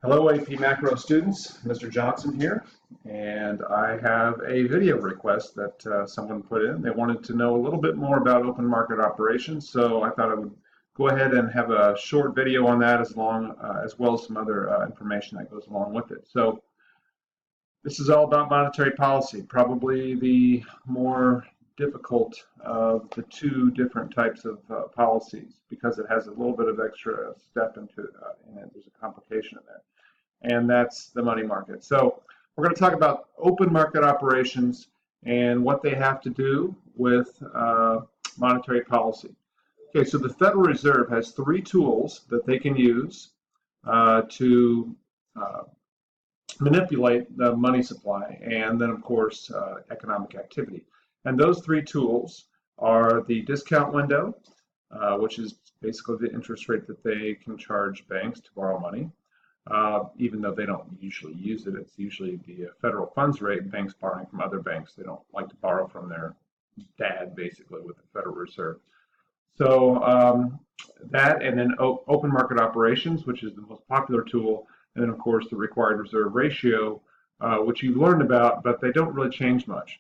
Hello AP Macro students, Mr. Johnson here, and I have a video request that someone put in. They wanted to know a little bit more about open market operations, so I thought I would go ahead and have a short video on that as well as some other information that goes along with it. So this is all about monetary policy, probably the more difficult of the two different types of policies because it has a little bit of extra step in it. There's a complication in there. And that's the money market. So we're going to talk about open market operations and what they have to do with monetary policy. Okay, so the Federal Reserve has three tools that they can use to manipulate the money supply and then, of course, economic activity. And those three tools are the discount window, which is basically the interest rate that they can charge banks to borrow money. Even though they don't usually use it, it's usually the federal funds rate, banks borrowing from other banks. They don't like to borrow from their dad, basically, with the Federal Reserve. So that, and then open market operations, which is the most popular tool, and then, of course, the required reserve ratio, which you've learned about, but they don't really change much.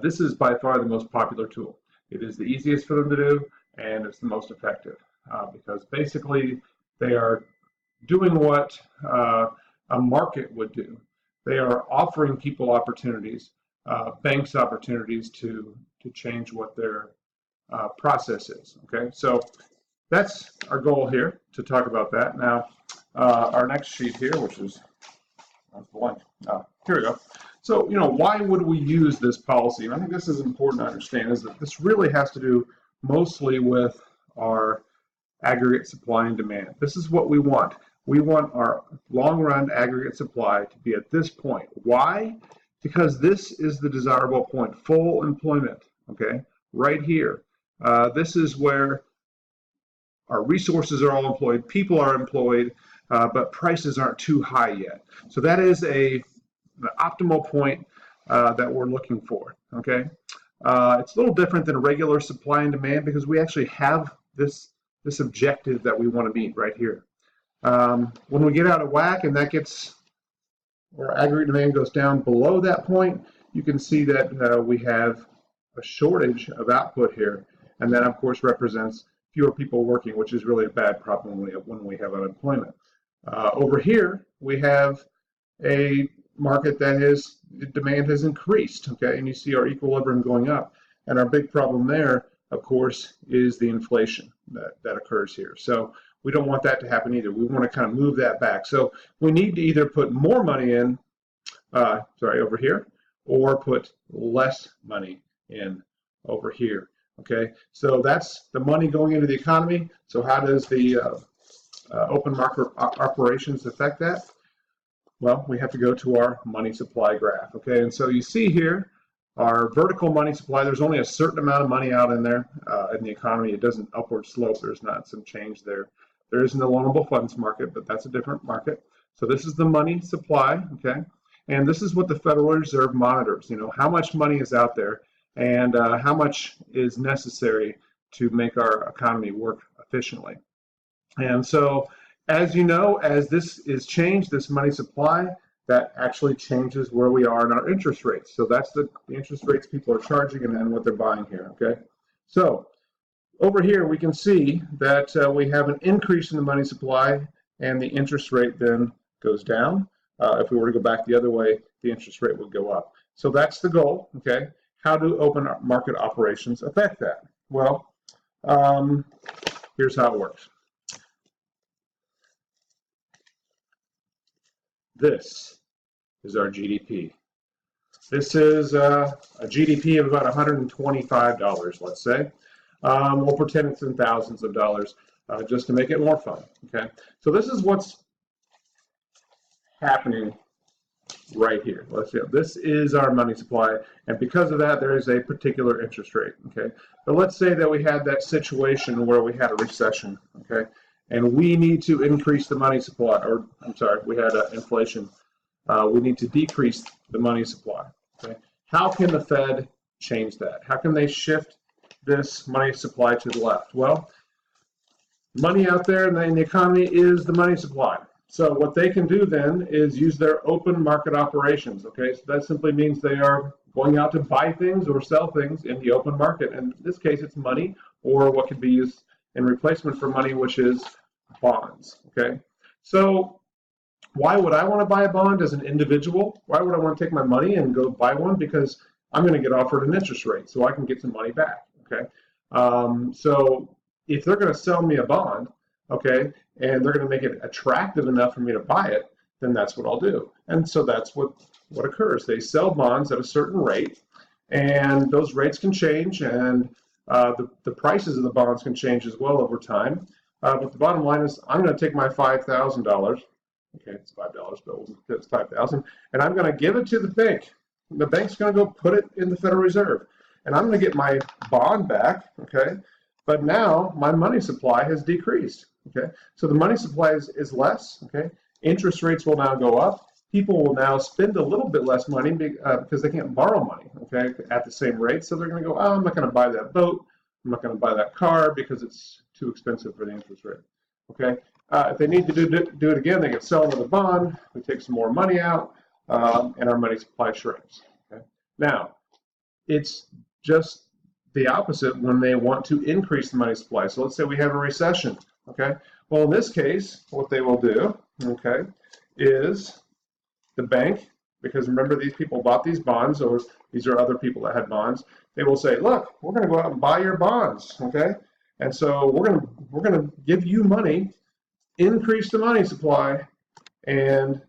This is by far the most popular tool. It is the easiest for them to do, and it's the most effective because basically they are doing what a market would do. They are offering people opportunities, banks opportunities to change what their process is. Okay, so that's our goal here, to talk about that. Now, our next sheet here, which is blank. Here we go. So, why would we use this policy? And I think this is important to understand, is that this really has to do mostly with our aggregate supply and demand. This is what we want. We want our long-run aggregate supply to be at this point. Why? Because this is the desirable point, full employment, okay, right here. This is where our resources are all employed, people are employed, but prices aren't too high yet. So that is an optimal point that we're looking for, okay? It's a little different than regular supply and demand because we actually have this objective that we want to meet right here. When we get out of whack and our aggregate demand goes down below that point, you can see that we have a shortage of output here, and that of course represents fewer people working, which is really a bad problem when we have unemployment. Over here we have a market that demand has increased, okay, and you see our equilibrium going up, and our big problem there, of course, is the inflation that occurs here. So we don't want that to happen either. We want to kind of move that back. So we need to either put more money in, over here, or put less money in over here. Okay, so that's the money going into the economy. So how does the open market operations affect that? Well, we have to go to our money supply graph. Okay, and so you see here our vertical money supply. There's only a certain amount of money out in there in the economy. It doesn't upward slope. There's not some change there. There is the loanable funds market, but that's a different market. So this is the money supply, okay? And this is what the Federal Reserve monitors, how much money is out there and how much is necessary to make our economy work efficiently. And so, as you know, as this is changed, this money supply, that actually changes where we are in our interest rates. So that's the interest rates people are charging and then what they're buying here, okay? So over here, we can see that we have an increase in the money supply and the interest rate then goes down. If we were to go back the other way, the interest rate would go up. So that's the goal, okay? How do open market operations affect that? Well, here's how it works. This is our GDP. This is a GDP of about $125, let's say. We'll pretend it's in thousands of dollars just to make it more fun, okay? So this is what's happening right here. Let's see. This is our money supply, and because of that, there is a particular interest rate, okay? But let's say that we had that situation where we had a recession, okay? And we need to increase the money supply, or I'm sorry, we had inflation. We need to decrease the money supply, okay? How can the Fed change that? How can they shift this money supply to the left? Well, money out there in the economy is the money supply. So what they can do then is use their open market operations, okay? So that simply means they are going out to buy things or sell things in the open market. And in this case, it's money or what could be used in replacement for money, which is bonds, okay? So why would I want to buy a bond as an individual? Why would I want to take my money and go buy one? Because I'm going to get offered an interest rate, so I can get some money back, okay? So if they're going to sell me a bond, okay, and they're going to make it attractive enough for me to buy it, then that's what I'll do. And so that's what occurs. They sell bonds at a certain rate, and those rates can change, and the prices of the bonds can change as well over time. But the bottom line is I'm going to take my $5,000. Okay, it's $5, but it's $5,000, and I'm going to give it to the bank. The bank's going to go put it in the Federal Reserve, and I'm going to get my bond back. Okay, but now my money supply has decreased. Okay, so the money supply is less. Okay, interest rates will now go up. People will now spend a little bit less money because they can't borrow money. Okay, at the same rate, so they're going to go, oh, I'm not going to buy that boat. I'm not going to buy that car because it's too expensive for the interest rate. Okay. If they need to do it again, they can sell another bond. We take some more money out, and our money supply shrinks. Okay? Now, it's just the opposite when they want to increase the money supply. So let's say we have a recession. Okay. Well, in this case, what they will do, okay, is the bank, because remember these people bought these bonds, or these are other people that had bonds. They will say, look, we're going to go out and buy your bonds. Okay. And so we're going to give you money, increase the money supply, and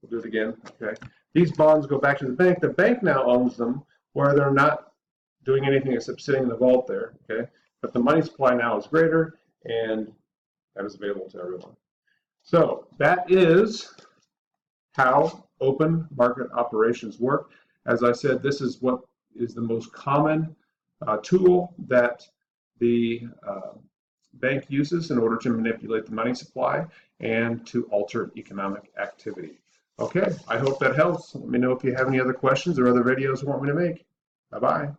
we'll do it again. Okay, these bonds go back to the bank. The bank now owns them, where they're not doing anything except sitting in the vault there. Okay, but the money supply now is greater, and that is available to everyone. So that is how open market operations work. As I said, this is what is the most common tool that the bank uses in order to manipulate the money supply and to alter economic activity. Okay, I hope that helps. Let me know if you have any other questions or other videos you want me to make. Bye-bye.